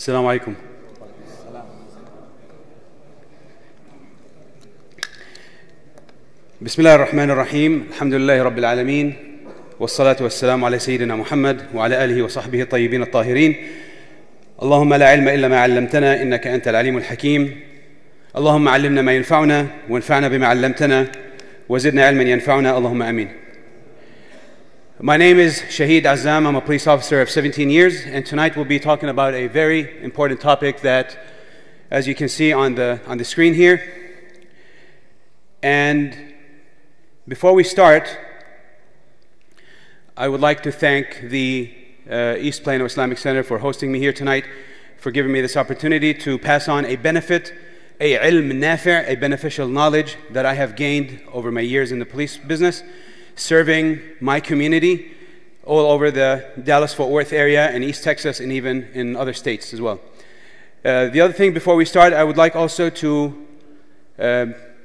السلام عليكم. بسم الله الرحمن الرحيم. الحمد لله رب العالمين، والصلاة والسلام على سيدنا محمد وعلى آله وصحبه الطيبين الطاهرين. اللهم لا علم إلا ما علمتنا إنك أنت العليم الحكيم. اللهم علمنا ما ينفعنا وانفعنا بما علمتنا وزدنا علما ينفعنا. اللهم آمين. My name is Shahid Azzam. I'm a police officer of 17 years, and tonight we'll be talking about a very important topic that, as you can see on the screen here. And before we start, I would like to thank the East Plano Islamic Center for hosting me here tonight, for giving me this opportunity to pass on a benefit, a ilm nafi', a beneficial knowledge that I have gained over my years in the police business, serving my community all over the Dallas-Fort Worth area and East Texas and even in other states as well. The other thing before we start, I would like also to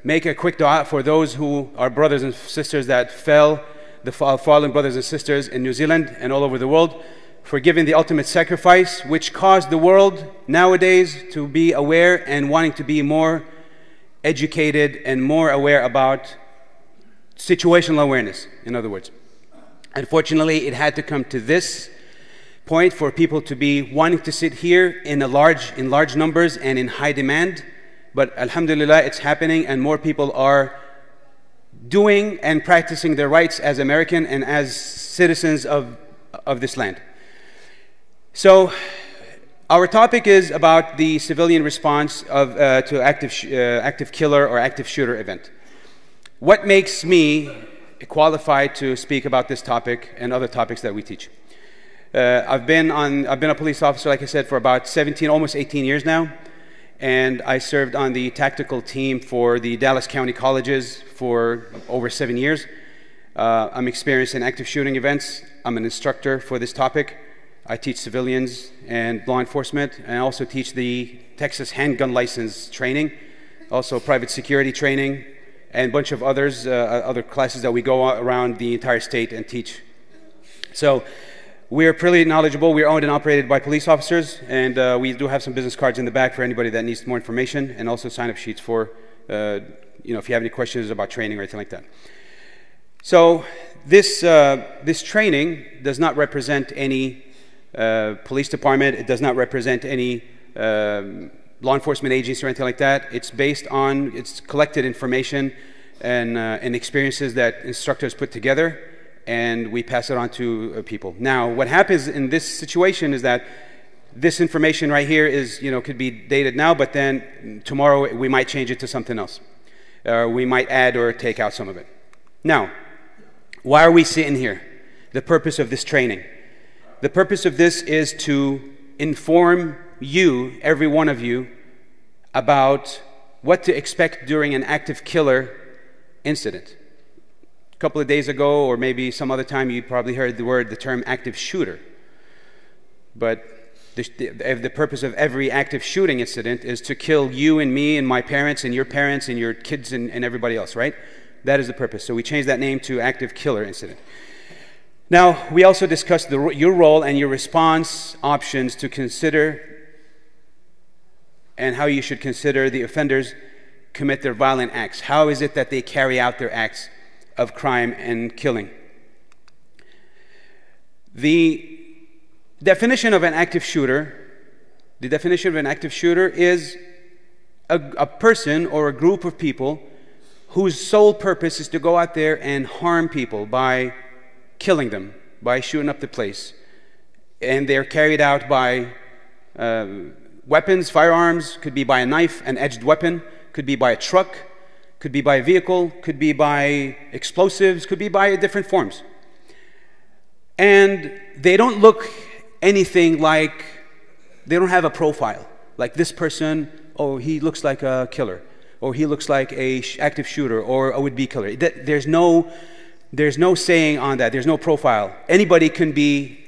make a quick dua for those who are brothers and sisters that fell, the fallen brothers and sisters in New Zealand and all over the world, for giving the ultimate sacrifice, which caused the world nowadays to be aware and wanting to be more educated and more aware about situational awareness, in other words. Unfortunately, it had to come to this point for people to be wanting to sit here in large numbers and in high demand. But alhamdulillah, it's happening, and more people are doing and practicing their rights as American and as citizens of this land. So our topic is about the civilian response to active killer or active shooter event. What makes me qualified to speak about this topic and other topics that we teach? I've been a police officer, like I said, for about 17, almost 18 years now, and I served on the tactical team for the Dallas County colleges for over 7 years. I'm experienced in active shooting events. I'm an instructor for this topic. I teach civilians and law enforcement, and I also teach the Texas handgun license training, also private security training, and a bunch of other classes that we go around the entire state and teach. So we're pretty knowledgeable. We're owned and operated by police officers, and we do have some business cards in the back for anybody that needs more information, and also sign-up sheets for, if you have any questions about training or anything like that. So this training does not represent any police department. It does not represent any law enforcement agency or anything like that. It's based on, it's collected information and experiences that instructors put together, and we pass it on to people. Now, what happens in this situation is that this information right here is, could be dated now, but then tomorrow we might change it to something else. We might add or take out some of it. Now, why are we sitting here? The purpose of this training. The purpose of this is to inform you, every one of you, about what to expect during an active killer incident. A couple of days ago, or maybe some other time, you probably heard the term active shooter. But the purpose of every active shooting incident is to kill you and me and my parents and your kids and everybody else, right? That is the purpose. So we changed that name to active killer incident. Now, we also discussed your role and your response options to consider, and how you should consider the offenders commit their violent acts. How is it that they carry out their acts of crime and killing? The definition of an active shooter, is a person or a group of people whose sole purpose is to go out there and harm people by killing them, by shooting up the place. And they're carried out by weapons, firearms, could be by a knife, an edged weapon, could be by a truck, could be by a vehicle, could be by explosives, could be by different forms. And they don't look anything like, they don't have a profile. Like this person, oh, he looks like a killer, or he looks like a active shooter, or a would-be killer. There's no saying on that. There's no profile. Anybody can be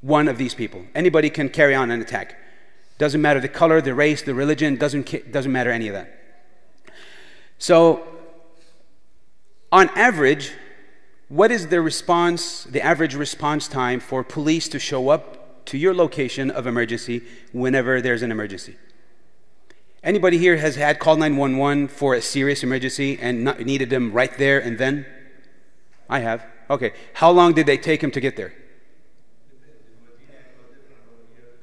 one of these people. Anybody can carry on an attack. Doesn't matter the color, the race, the religion, doesn't matter any of that. So, on average, what is the average response time for police to show up to your location of emergency whenever there's an emergency. Anybody here has had call 911 for a serious emergency and needed them right there and then? I have. Okay. How long did they take him to get there?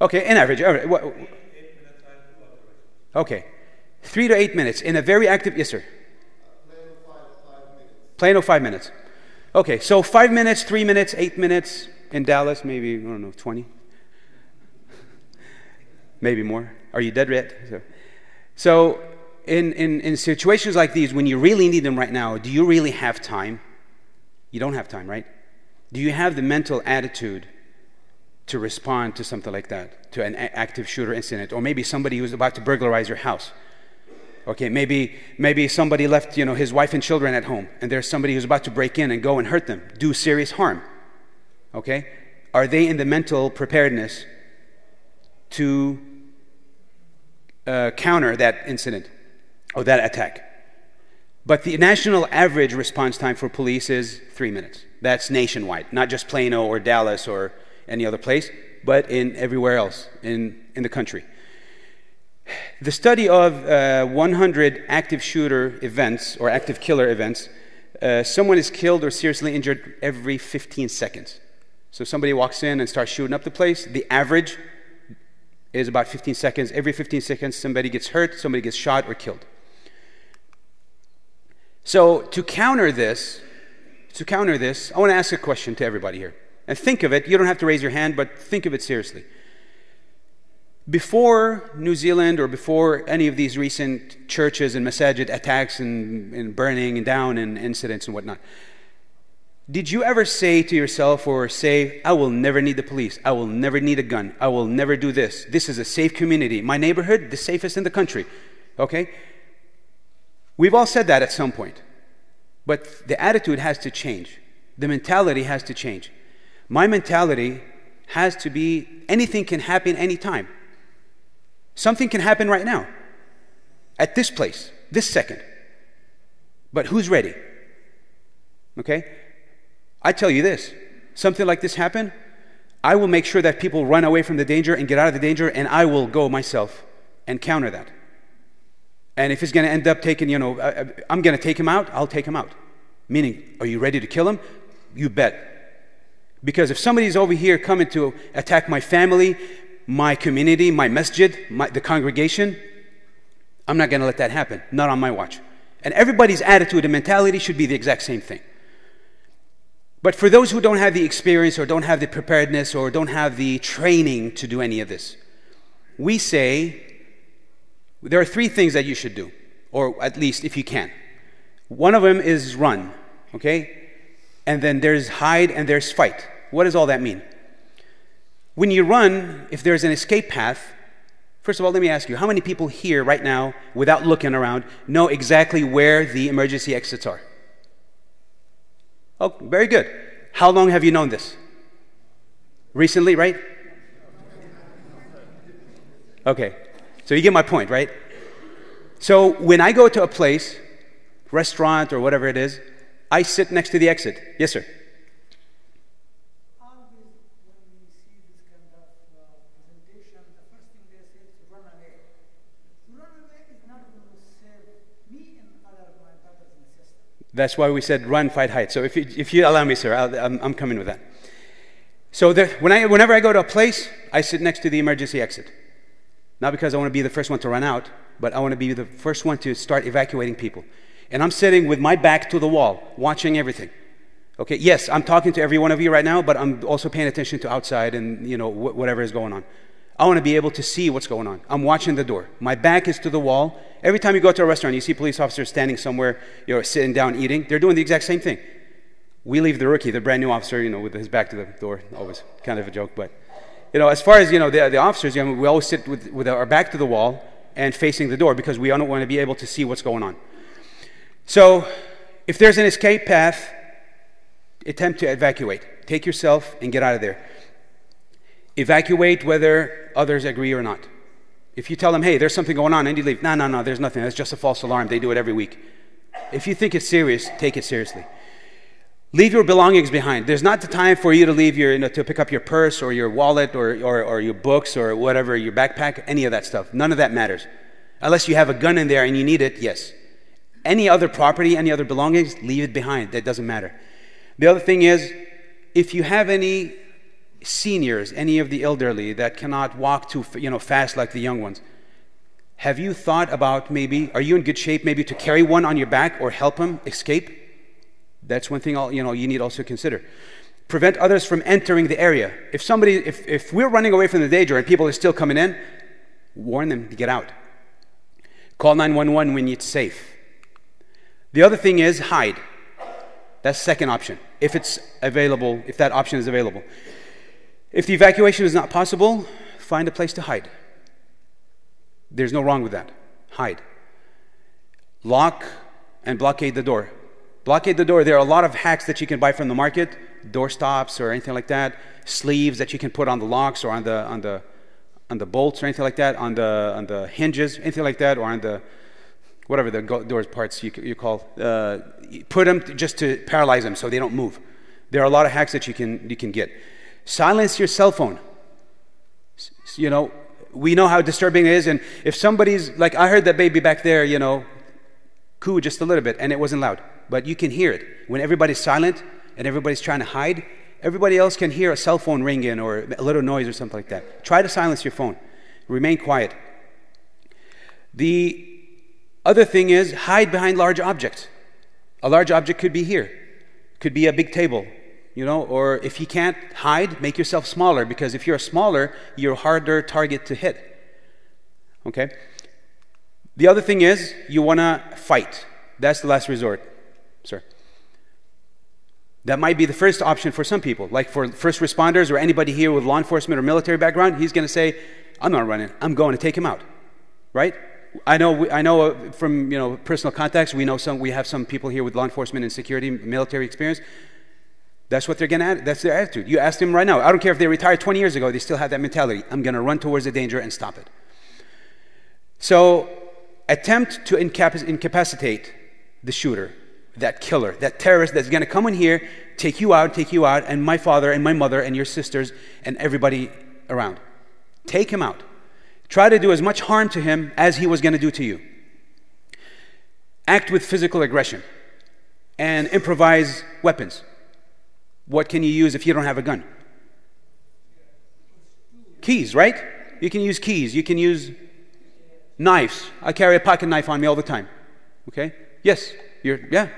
Okay, in average. All right. Okay. 3 to 8 minutes in a very active, yes sir. Plano 5 minutes. Okay, so 5 minutes, 3 minutes, 8 minutes. In Dallas, maybe, I don't know, 20. Maybe more. Are you dead yet? So in situations like these, when you really need them right now, do you really have time? You don't have time, right? Do you have the mental attitude to respond to something like that, to an active shooter incident, or maybe somebody who's about to burglarize your house? Okay, maybe somebody left, his wife and children at home, and there's somebody who's about to break in and go and hurt them, do serious harm. Okay, are they in the mental preparedness to counter that incident or that attack? But the national average response time for police is 3 minutes. That's nationwide, not just Plano or Dallas or any other place, but in everywhere else in the country. The study of 100 active shooter events or active killer events, someone is killed or seriously injured every 15 seconds. So somebody walks in and starts shooting up the place. The average is about 15 seconds. Every 15 seconds, somebody gets hurt, somebody gets shot or killed. So to counter this, I want to ask a question to everybody here. And think of it. You don't have to raise your hand, but think of it seriously. Before New Zealand or before any of these recent churches and Masjid attacks and burning and down and incidents and whatnot, did you ever say to yourself or say, I will never need the police, I will never need a gun, I will never do this, this is a safe community, my neighborhood, the safest in the country, okay? We've all said that at some point, but the attitude has to change. The mentality has to change. My mentality has to be, anything can happen anytime. Something can happen right now, at this place, this second. But who's ready? Okay? I tell you this, something like this happen, I will make sure that people run away from the danger and get out of the danger, and I will go myself and counter that. And if it's going to end up taking, I'm going to take him out, I'll take him out. Meaning, are you ready to kill him? You bet. Because if somebody's over here coming to attack my family, my community, my masjid, the congregation, I'm not going to let that happen. Not on my watch. And everybody's attitude and mentality should be the exact same thing. But for those who don't have the experience or don't have the preparedness or don't have the training to do any of this, we say there are 3 things that you should do, or at least if you can. One of them is run, okay? And then there's hide and there's fight. What does all that mean? When you run, if there's an escape path, first of all, let me ask you, how many people here right now, without looking around, know exactly where the emergency exits are? Oh, very good. How long have you known this? Recently, right? Okay, so you get my point, right? So when I go to a place, restaurant or whatever it is, I sit next to the exit. Yes, sir. Always when we see this kind of presentation, the first thing they say is run away. Run away is not going to save me and other of my brothers and sisters. That's why we said run, fight, hide. So if you allow me, sir, I'm coming with that. So whenever I go to a place, I sit next to the emergency exit. Not because I want to be the first one to run out, but I want to be the first one to start evacuating people. And I'm sitting with my back to the wall, watching everything. Okay, yes, I'm talking to every one of you right now, but I'm also paying attention to outside and, whatever is going on. I want to be able to see what's going on. I'm watching the door. My back is to the wall. Every time you go to a restaurant, you see police officers standing somewhere, sitting down eating. They're doing the exact same thing. We leave the rookie, the brand new officer, with his back to the door. Always kind of a joke, but, as far as, the officers, we always sit with our back to the wall and facing the door because we don't want to be able to see what's going on. So, if there's an escape path, attempt to evacuate. Take yourself and get out of there. Evacuate whether others agree or not. If you tell them, hey, there's something going on, and you leave, no, there's nothing. That's just a false alarm. They do it every week. If you think it's serious, take it seriously. Leave your belongings behind. There's not the time for you to leave your, to pick up your purse or your wallet or your books or whatever, your backpack, any of that stuff. None of that matters. Unless you have a gun in there and you need it, yes. Any other property, any other belongings, leave it behind. That doesn't matter. The other thing is, if you have any seniors, any of the elderly that cannot walk too fast like the young ones, have you thought about maybe, are you in good shape maybe to carry one on your back or help them escape? That's one thing you need also to consider. Prevent others from entering the area. If we're running away from the danger and people are still coming in, warn them to get out. Call 911 when it's safe. The other thing is hide. That's the second option, if it's available, if that option is available. If the evacuation is not possible, find a place to hide. There's no wrong with that. Hide. Lock and blockade the door. Blockade the door. There are a lot of hacks that you can buy from the market, door stops or anything like that, sleeves that you can put on the locks or on the bolts or anything like that, on the hinges, anything like that, or on the whatever the doors parts you call. Put them just to paralyze them so they don't move. There are a lot of hacks that you can get. Silence your cell phone. We know how disturbing it is, and if somebody's like, I heard that baby back there, coo just a little bit, and it wasn't loud. But you can hear it. When everybody's silent and everybody's trying to hide, everybody else can hear a cell phone ringing or a little noise or something like that. Try to silence your phone. Remain quiet. The other thing is hide behind large objects. A large object could be here. Could be a big table, or if you can't hide, make yourself smaller, because if you're smaller, you're a harder target to hit. Okay? The other thing is you want to fight. That's the last resort. Sir. That might be the first option for some people, like for first responders or anybody here with law enforcement or military background. He's going to say, I'm not running, I'm going to take him out. Right? I know from personal contacts, we have some people here with law enforcement and security, military experience. That's what they're going to, that's their attitude. You ask them right now, I don't care if they retired 20 years ago, they still have that mentality. I'm going to run towards the danger and stop it. So attempt to incapacitate the shooter, that killer, that terrorist that's going to come in here, take you out, and my father and my mother and your sisters and everybody around. Take him out. Try to do as much harm to him as he was going to do to you. Act with physical aggression and improvise weapons. What can you use if you don't have a gun? Keys, right? You can use keys. You can use knives. I carry a pocket knife on me all the time. Okay? Yes. Yeah.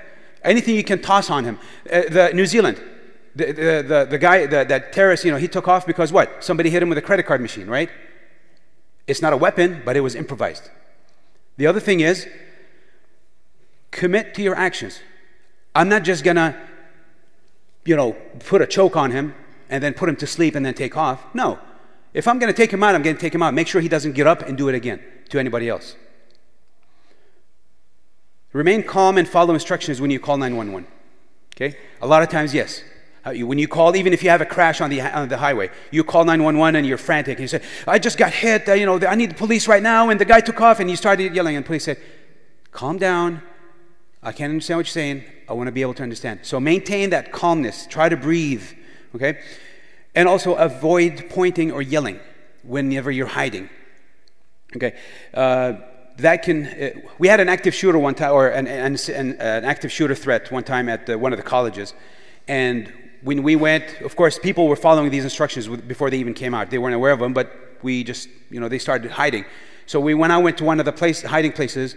Anything you can toss on him. The New Zealand, the guy, that terrorist, he took off because what? Somebody hit him with a credit card machine, right? It's not a weapon, but it was improvised. The other thing is, commit to your actions. I'm not just gonna, put a choke on him and then put him to sleep and then take off. No. If I'm gonna take him out, I'm gonna take him out. Make sure he doesn't get up and do it again to anybody else. Remain calm and follow instructions when you call 911. Okay? A lot of times, yes. When you call, even if you have a crash on the highway, you call 911 and you're frantic. And you say, I just got hit, I need the police right now, and the guy took off, and you started yelling, and the police said, calm down. I can't understand what you're saying. I want to be able to understand. So maintain that calmness. Try to breathe. Okay? And also avoid pointing or yelling whenever you're hiding. Okay? We had an active shooter one time, or an active shooter threat one time at one of the colleges, and when we went, of course, people were following these instructions before they even came out. They weren't aware of them, but we just, they started hiding. So when I went to one of the hiding places,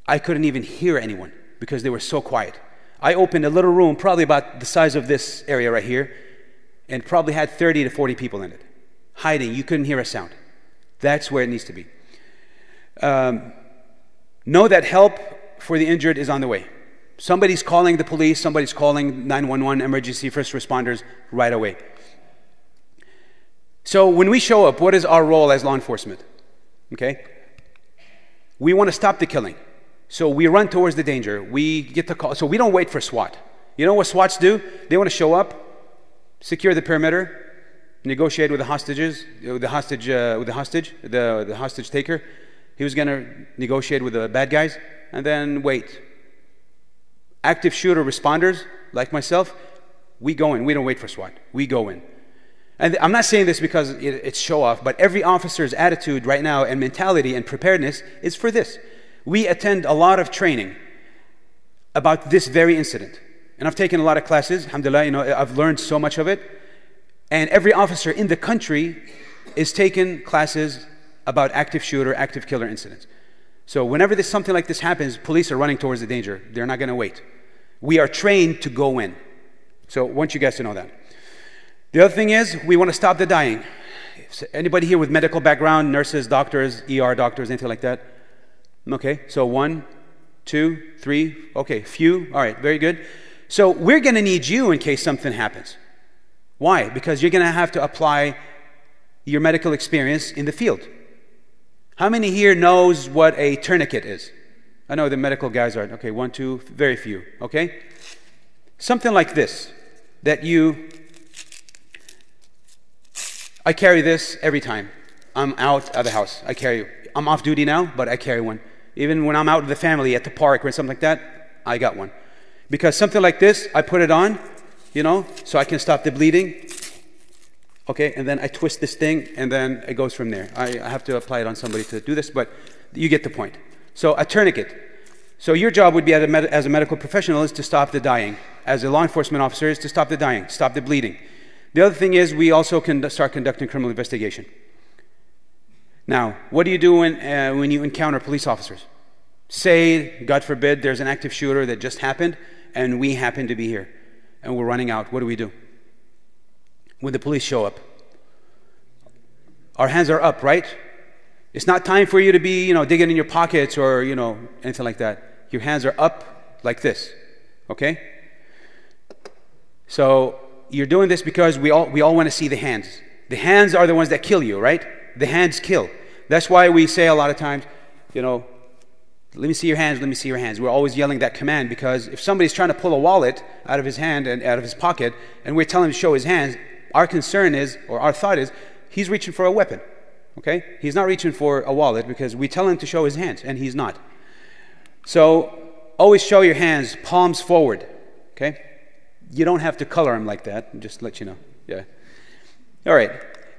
I couldn't even hear anyone because they were so quiet. I opened a little room, probably about the size of this area right here, and probably had 30 to 40 people in it, hiding. You couldn't hear a sound. That's where it needs to be. Know that help for the injured is on the way. Somebody's calling the police, somebody's calling 911, emergency first responders right away. So when we show up, what is our role as law enforcement? Okay? We want to stop the killing. So we run towards the danger. We get the call. So we don't wait for SWAT. You know what SWATs do? They want to show up, secure the perimeter, negotiate with the hostages, the hostage taker. He was going to negotiate with the bad guys and then wait. Active shooter responders, like myself, we go in. We don't wait for SWAT. We go in. And I'm not saying this because it's show off, but every officer's attitude right now and mentality and preparedness is for this. We attend a lot of training about this very incident. And I've taken a lot of classes, alhamdulillah, I've learned so much of it. And every officer in the country is taking classes about active shooter, active killer incidents. So whenever something like this happens, police are running towards the danger. They're not going to wait. We are trained to go in. So I want you guys to know that. The other thing is, we want to stop the dying. Anybody here with medical background, nurses, doctors, ER doctors, anything like that? Okay, so 1, 2, 3, okay, few, all right, very good. So we're going to need you in case something happens. Why? Because you're going to have to apply your medical experience in the field. How many here knows what a tourniquet is? I know the medical guys are, okay, 1, 2, very few, okay? Something like this, that I carry this every time I'm out of the house. I carry, I'm off duty now, but I carry one. Even when I'm out with the family at the park or something like that, I got one. Because something like this, I put it on, so I can stop the bleeding. Okay, and then I twist this thing, and then it goes from there. I have to apply it on somebody to do this, but you get the point. So a tourniquet. So your job would be as a medical professional is to stop the dying. As a law enforcement officer is to stop the dying, stop the bleeding. The other thing is we also can start conducting criminal investigation. Now, what do you do when you encounter police officers? Say, God forbid, there's an active shooter that just happened, and we happen to be here, and we're running out. What do we do? When the police show up, our hands are up, right? It's not time for you to be, digging in your pockets or, anything like that. Your hands are up like this, okay? So you're doing this because we all want to see the hands. The hands are the ones that kill you, right? The hands kill. That's why we say a lot of times, let me see your hands, let me see your hands. We're always yelling that command because if somebody's trying to pull a wallet out of his hand and out of his pocket and we're telling him to show his hands, our concern is, or our thought is, he's reaching for a weapon, okay? He's not reaching for a wallet because we tell him to show his hands and he's not. So always show your hands, palms forward, okay? You don't have to color them like that, just to let you know, yeah. All right,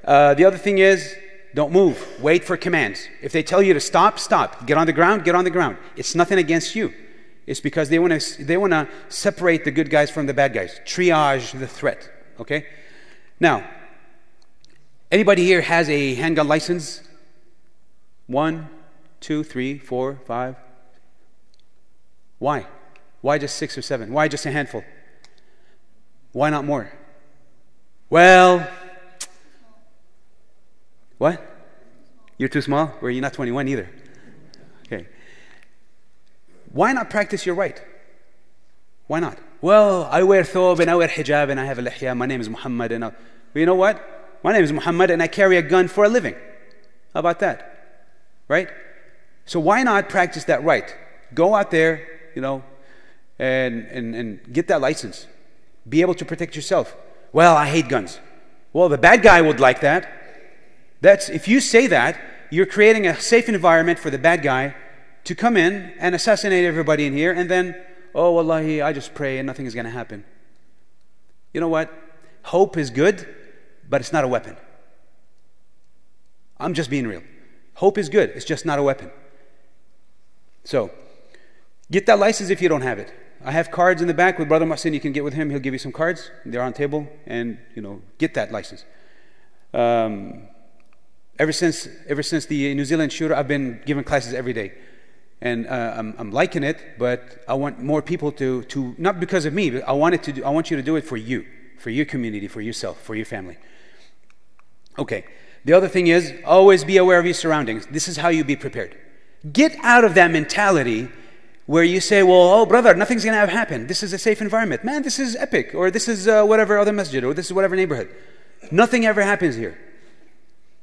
the other thing is, don't move, wait for commands. If they tell you to stop, stop. Get on the ground, get on the ground. It's nothing against you. It's because they want to separate the good guys from the bad guys, triage the threat, okay? Now, anybody here has a handgun license? 1, 2, 3, 4, 5. Why? Why just 6 or 7? Why just a handful? Why not more? Well, what? You're too small? Or you're not 21 either? Okay. Why not practice your right? Why not? Well, I wear thob and I wear hijab and I have a lihya. My name is Muhammad. Well, you know what? My name is Muhammad and I carry a gun for a living. How about that? Right? So why not practice that right? Go out there, and get that license. Be able to protect yourself. Well, I hate guns. Well, the bad guy would like that. If you say that, you're creating a safe environment for the bad guy to come in and assassinate everybody in here, and then, oh, wallahi, I just pray and nothing is going to happen. You know what? Hope is good, but it's not a weapon. I'm just being real. Hope is good, it's just not a weapon. So, get that license if you don't have it. I have cards in the back with Brother Muhsin. You can get with him. He'll give you some cards. They're on the table, and get that license. Ever since the New Zealand shooter, I've been giving classes every day, and I'm liking it. But I want more people to not because of me, but I want you to do it for you, for your community, for yourself, for your family. Okay. The other thing is always be aware of your surroundings. This is how you be prepared. Get out of that mentality where you say, well, oh brother, nothing's going to happen. This is a safe environment. Man, this is epic. Or this is whatever other masjid, or this is whatever neighborhood. Nothing ever happens here.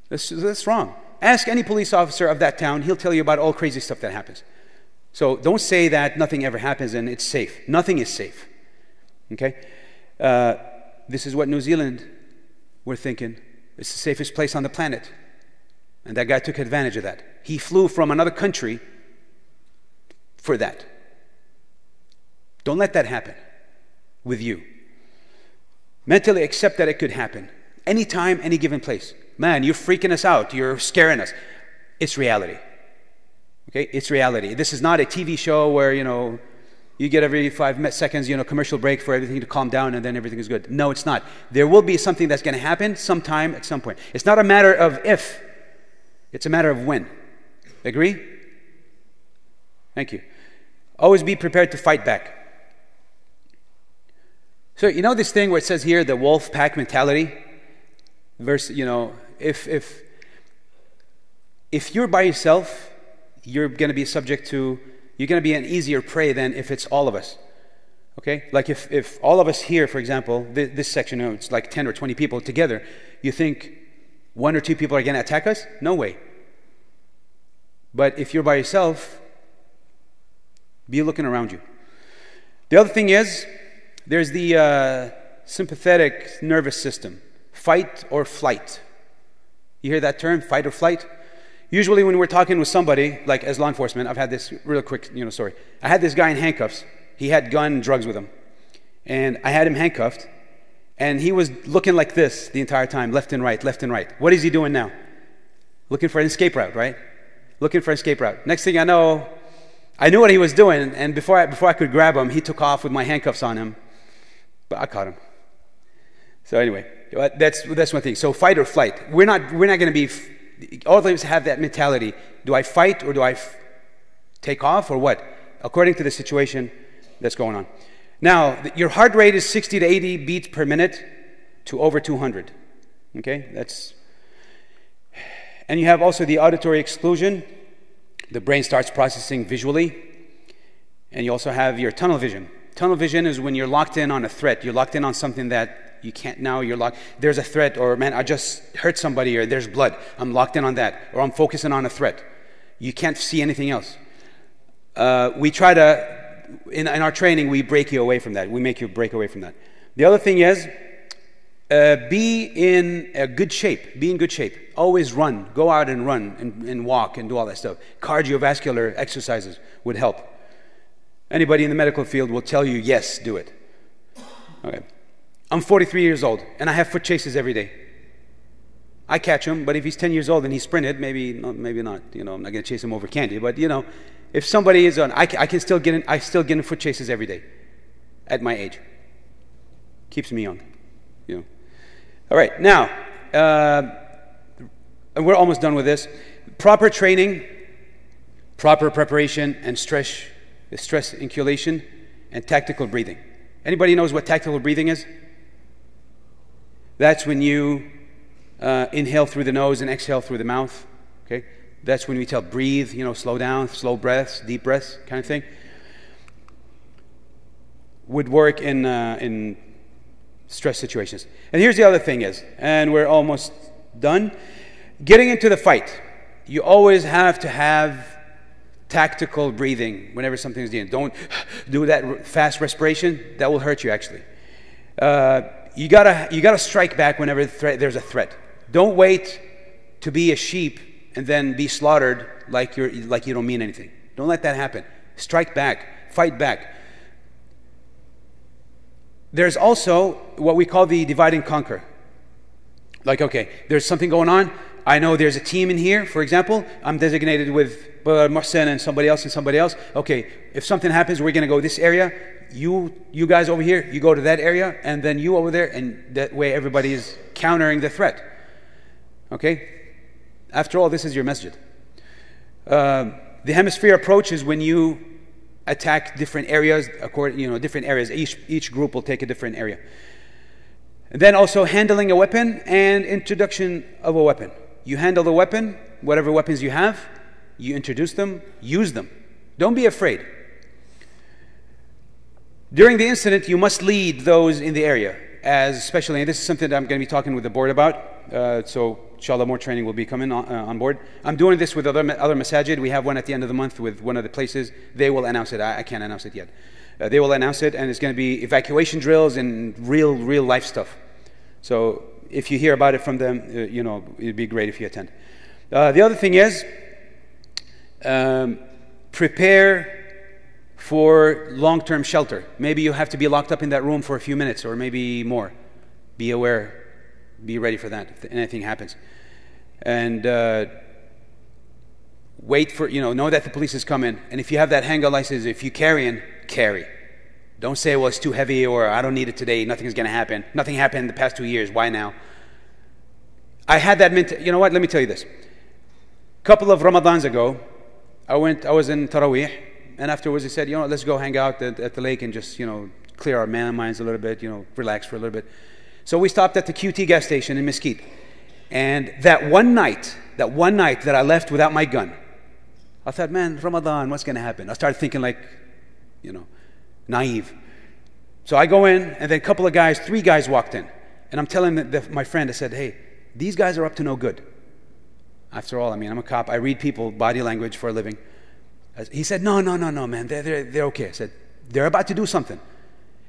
That's wrong. Ask any police officer of that town. He'll tell you about all crazy stuff that happens. So don't say that nothing ever happens and it's safe. Nothing is safe. Okay? This is what New Zealand were thinking. It's the safest place on the planet. And that guy took advantage of that. He flew from another country for that. Don't let that happen. with you. Mentally accept that it could happen. Anytime, any given place. Man, you're freaking us out. You're scaring us. It's reality. Okay? It's reality. This is not a TV show where, you get every 5 seconds, commercial break for everything to calm down and then everything is good. No, it's not. There will be something that's going to happen sometime at some point. It's not a matter of if. It's a matter of when. Agree? Thank you. Always be prepared to fight back. So, this thing where it says here, the wolf pack mentality? Verse, if you're by yourself, you're going to be subject to, you're going to be an easier prey than if it's all of us. Okay? Like if all of us here, for example, this section, it's like 10 or 20 people together, you think 1 or 2 people are going to attack us? No way. But if you're by yourself, be looking around you. The other thing is, there's the sympathetic nervous system. Fight or flight. You hear that term, fight or flight? Usually when we're talking with somebody, like as law enforcement, I've had this real quick, story. I had this guy in handcuffs. He had gun and drugs with him. And I had him handcuffed. And he was looking like this the entire time, left and right, left and right. What is he doing now? Looking for an escape route, right? Looking for an escape route. Next thing I know, I knew what he was doing. And before I could grab him, he took off with my handcuffs on him. But I caught him. So anyway, that's one thing. So fight or flight. We're not going to be. All of us have that mentality. Do I fight or do I take off or what? According to the situation that's going on. Now, your heart rate is 60 to 80 beats per minute to over 200. Okay, and you have also the auditory exclusion. The brain starts processing visually, and you also have your tunnel vision. Tunnel vision is when you're locked in on a threat. You're locked in on something that you can't now. You're locked. There's a threat, or man, I just hurt somebody, or there's blood. I'm locked in on that, or I'm focusing on a threat. You can't see anything else. We try to, in our training, we break you away from that. We make you break away from that. The other thing is, be in a good shape. Be in good shape. Always run. Go out and run and walk and do all that stuff. Cardiovascular exercises would help. Anybody in the medical field will tell you, yes, do it. Okay. I'm 43 years old, and I have foot chases every day. I catch him, but if he's 10 years old and he sprinted, maybe not. I'm not going to chase him over candy. But, if somebody is on, I still get in foot chases every day at my age. Keeps me young, All right, now, and we're almost done with this. Proper training, proper preparation, and stress inoculation, and tactical breathing. Anybody knows what tactical breathing is? That's when you inhale through the nose and exhale through the mouth. Okay, that's when we tell breathe. Slow down, slow breaths, deep breaths, kind of thing. Would work in stress situations. And here's the other thing is, and we're almost done. Getting into the fight, you always have to have tactical breathing whenever something's doing. Don't do that fast respiration. That will hurt you actually. You gotta strike back whenever there's a threat. Don't wait to be a sheep and then be slaughtered like you don't mean anything. Don't let that happen. Strike back, fight back. There's also what we call the divide and conquer. Like, okay, there's something going on. I know there's a team in here, for example. I'm designated with Mohsen and somebody else. Okay, if something happens, we're going to go this area. You guys over here, you go to that area, and then you over there, and that way everybody is countering the threat. Okay? After all, this is your masjid. The hemisphere approach is when you attack different areas, different areas. Each group will take a different area. And then also handling a weapon and introduction of a weapon. You handle the weapon, whatever weapons you have, you introduce them, use them. Don't be afraid. During the incident, you must lead those in the area, especially, and this is something that I'm going to be talking with the board about, so inshallah more training will be coming on board. I'm doing this with other masajid. We have one at the end of the month with one of the places. They will announce it. I can't announce it yet. They will announce it, and it's going to be evacuation drills and real life stuff. So if you hear about it from them, it'd be great if you attend. The other thing is, prepare for long-term shelter. Maybe you have to be locked up in that room for a few minutes or maybe more. Be aware, be ready for that if anything happens. And wait for, know that the police is coming. And if you have that handgun license, if you're carrying, carry. Don't say, well, it's too heavy, or I don't need it today, nothing's going to happen. Nothing happened in the past 2 years, why now? I had that mentality. You know what, let me tell you this. A couple of Ramadans ago, I was in Taraweeh, and afterwards he said, let's go hang out at the lake and just, clear our minds a little bit, relax for a little bit. So we stopped at the QT gas station in Mesquite. And that one night that I left without my gun, I thought, man, Ramadan, what's going to happen? I started thinking like, naive. So I go in, and then a couple of guys, 3 guys walked in. And I'm telling my friend, I said, hey, these guys are up to no good. After all, I'm a cop. I read people, body language for a living. He said, no, man, they're okay. I said, they're about to do something.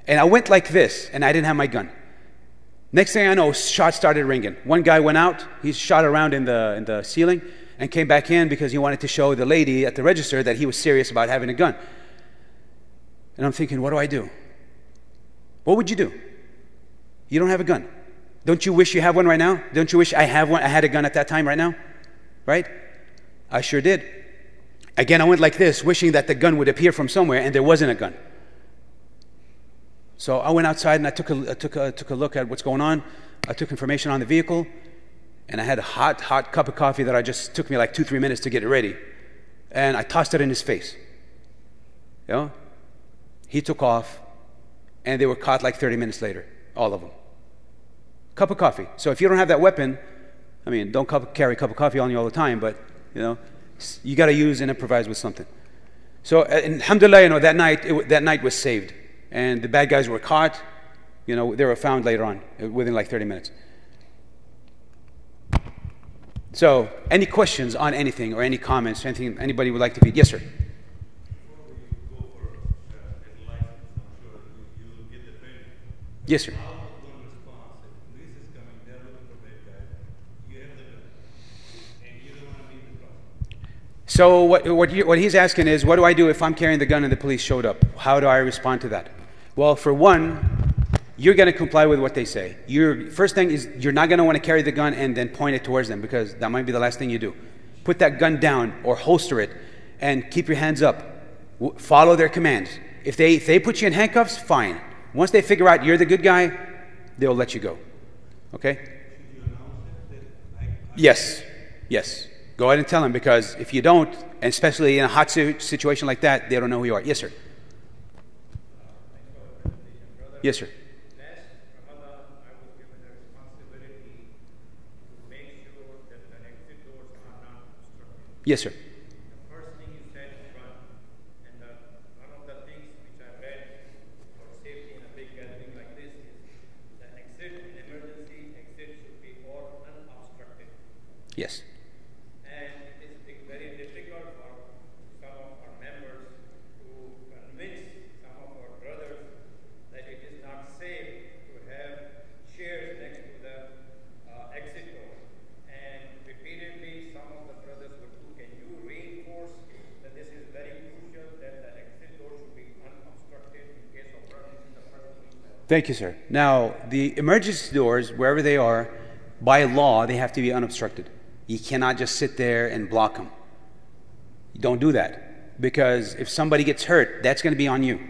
And I went like this, and I didn't have my gun. Next thing I know, shots started ringing. One guy went out, he shot around in the ceiling, and came back in because he wanted to show the lady at the register that he was serious about having a gun. And I'm thinking, what do I do? What would you do? You don't have a gun. Don't you wish you have one right now? Don't you wish I have one? I had a gun at that time right now? Right? I sure did. Again, I went like this, wishing that the gun would appear from somewhere, and there wasn't a gun. So I went outside and I took a look at what's going on. I took information on the vehicle, and I had a hot cup of coffee that took me like 2-3 minutes to get it ready. And I tossed it in his face. He took off, and they were caught like 30 minutes later, all of them. Cup of coffee. So if you don't have that weapon, don't carry a cup of coffee on you all the time, but, you got to use and improvise with something. So, alhamdulillah, that night was saved. And the bad guys were caught. They were found later on, within like 30 minutes. So, any questions on anything or any comments, anything anybody would like to feed? Yes, sir. Yes, sir. So what he's asking is, what do I do if I'm carrying the gun and the police showed up? How do I respond to that? Well, for one, you're going to comply with what they say. Your first thing is, you're not going to want to carry the gun and then point it towards them, because that might be the last thing you do. Put that gun down or holster it and keep your hands up. Follow their commands. If they put you in handcuffs, fine. Once they figure out you're the good guy, they'll let you go. Okay? Yes. Go ahead and tell them, because if you don't, and especially in a hot situation like that, they don't know who you are. Yes, sir. Yes, sir. Last Ramadan, I was given the responsibility to make sure that the exit doors are not obstructed. Yes, sir. The first thing you said is run. And one of the things which I read for safety in a big gathering like this is the emergency exit should be all unobstructed. Yes. Thank you, sir. Now, the emergency doors, wherever they are, by law, they have to be unobstructed. You cannot just sit there and block them. You don't do that, because if somebody gets hurt, that's going to be on you.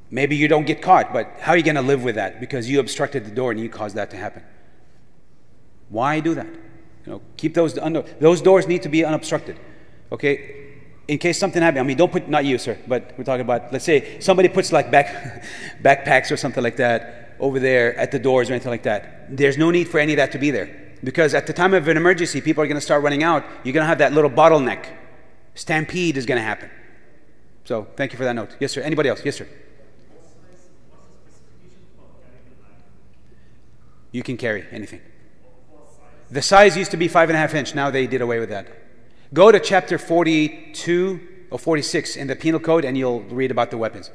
Maybe you don't get caught, but how are you going to live with that? Because you obstructed the door and you caused that to happen. Why do that? Keep those doors need to be unobstructed. Okay? In case something happens, don't put, not you, sir, but we're talking about, let's say somebody puts like backpacks or something like that over there at the doors or anything like that. There's no need for any of that to be there. Because at the time of an emergency, people are going to start running out. You're going to have that little bottleneck. Stampede is going to happen. So, thank you for that note. Yes, sir. Anybody else? Yes, sir. You can carry anything. The size used to be 5.5 inch. Now they did away with that. Go to chapter 42 or 46 in the Penal Code, and you'll read about the weapons.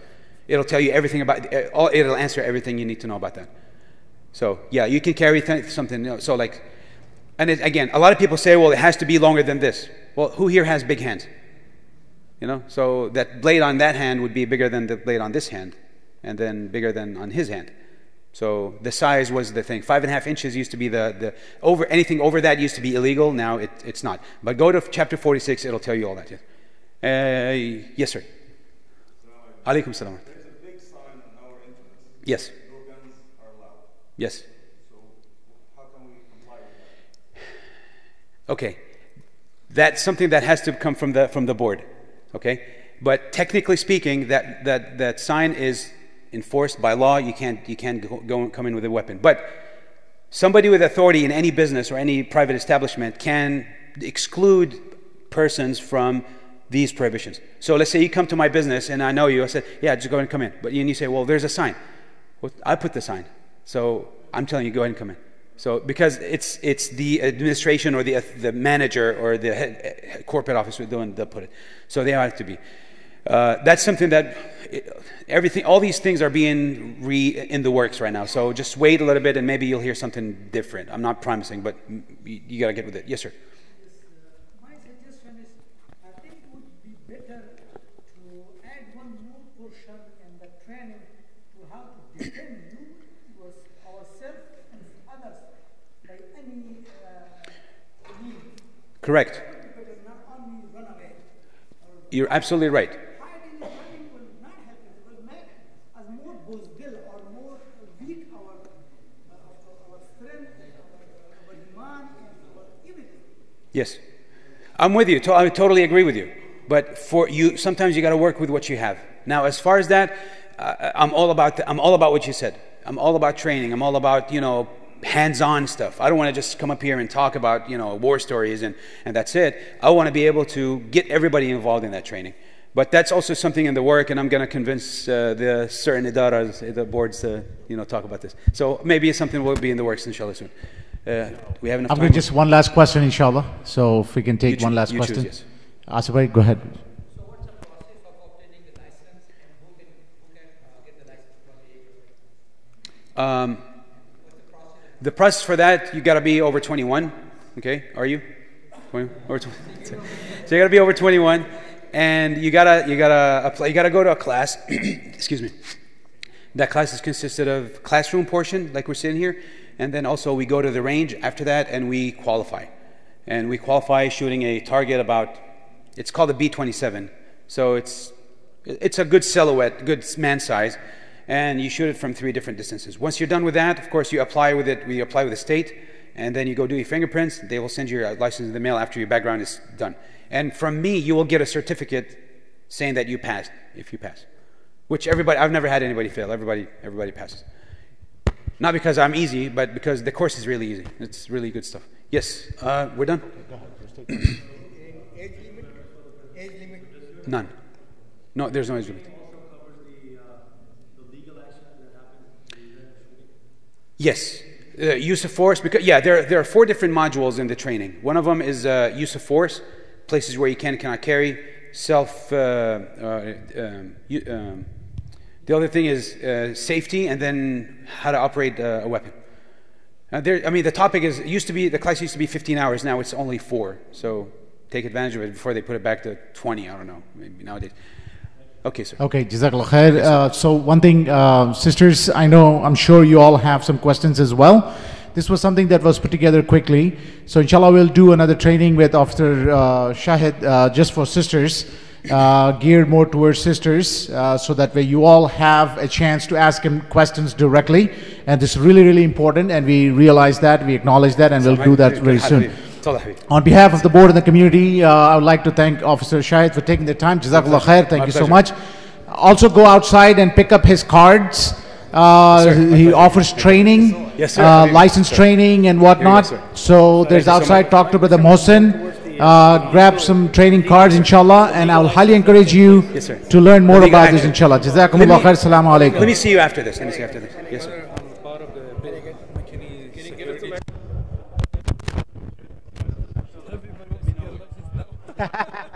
It'll tell you everything about. It'll answer everything you need to know about that. So yeah, you can carry something. So like, and again, a lot of people say, well, it has to be longer than this. Well, who here has big hands? You know, so that blade on that hand would be bigger than the blade on this hand, and then bigger than on his hand. So the size was the thing. 5.5 inches used to be the over, anything over that used to be illegal. Now it's not. But go to chapter 46; it'll tell you all that. Yes, sir. Alaikum salam. There's a big sign on our entrance. Yes. No guns are allowed. Yes. So how can we comply with that? Okay. That's something that has to come from the board. Okay? But technically speaking, that sign is enforced by law. You can't come in with a weapon. But somebody with authority in any business or any private establishment can exclude persons from these prohibitions. So let's say you come to my business and I know you. I said, yeah, just go ahead and come in. But you say, well, there's a sign. Well, I put the sign. So I'm telling you, go ahead and come in. So because it's the administration or the manager or the head, corporate office they'll put it. So they have to be. That's something that all these things are being in the works right now. So just wait a little bit and maybe you'll hear something different. I'm not promising, but you got to get with it. Yes, sir. My suggestion is, I think it would be better to add one more portion in the training to how to defend ourselves and others by any means. Correct. But not only run away. You're absolutely right. Hiding and running will not help us. It will make us more buzdil or more weak our strength, our demand, and our everything. Yes. I'm with you. I totally agree with you. But for you, sometimes you got to work with what you have. Now, as far as that, I'm all about what you said. I'm all about training. I'm all about, hands-on stuff. I don't want to just come up here and talk about, war stories and that's it. I want to be able to get everybody involved in that training. But that's also something in the work, and I'm going to convince the certain idaras, the boards to, talk about this. So maybe it's something will be in the works, inshallah, soon. We have enough time. I'm going to just one last question, inshallah. So if we can take one last question. Choose, yes. Asif bhai, go ahead. So what's the process of obtaining the license, and who can get the license from the agency? The process for that, you got to be over 21. Okay, are you? Over 20? So you got to be over 21, and you gotta apply. You gotta go to a class. Excuse me. That class is consisted of classroom portion, like we're sitting here, and then also we go to the range after that, and we qualify. And we qualify shooting a target about. It's called a B-27. So it's a good silhouette, good man size. And you shoot it from 3 different distances. Once you're done with that, of course, you apply with it. We apply with the state, and then you go do your fingerprints. They will send you your license in the mail after your background is done. And from me, you will get a certificate saying that you passed, if you pass. Which I've never had anybody fail. Everybody passes. Not because I'm easy, but because the course is really easy. It's really good stuff. Yes, we're done? Age limit? None. No, there's no age limit. Yes, use of force. Because there are 4 different modules in the training. One of them is use of force, places where you cannot carry, self. The other thing is safety, and then how to operate a weapon. The topic the class used to be 15 hours. Now it's only 4. So take advantage of it before they put it back to 20. I don't know, maybe nowadays. Okay, sir. Okay, Jazakallah khair. So one thing, sisters, I'm sure you all have some questions as well. This was something that was put together quickly. So inshallah, we'll do another training with Officer Shahid just for sisters, geared more towards sisters, so that way you all have a chance to ask him questions directly. And this is really, really important, and we realize that, we acknowledge that, and we'll do that very soon. On behalf of the board and the community, I would like to thank Officer Shahid for taking the time. Jazakallah khair. Thank you so much. Also go outside and pick up his cards. He offers training, yes, sir. License training and whatnot. So there's outside, talk to Brother Mohsen. Grab some training cards, inshallah, and I will highly encourage you to learn more about this, inshallah. Jazakumullah khair. Assalamu alaikum. Let me see you after this. Yes, sir. Ha ha ha.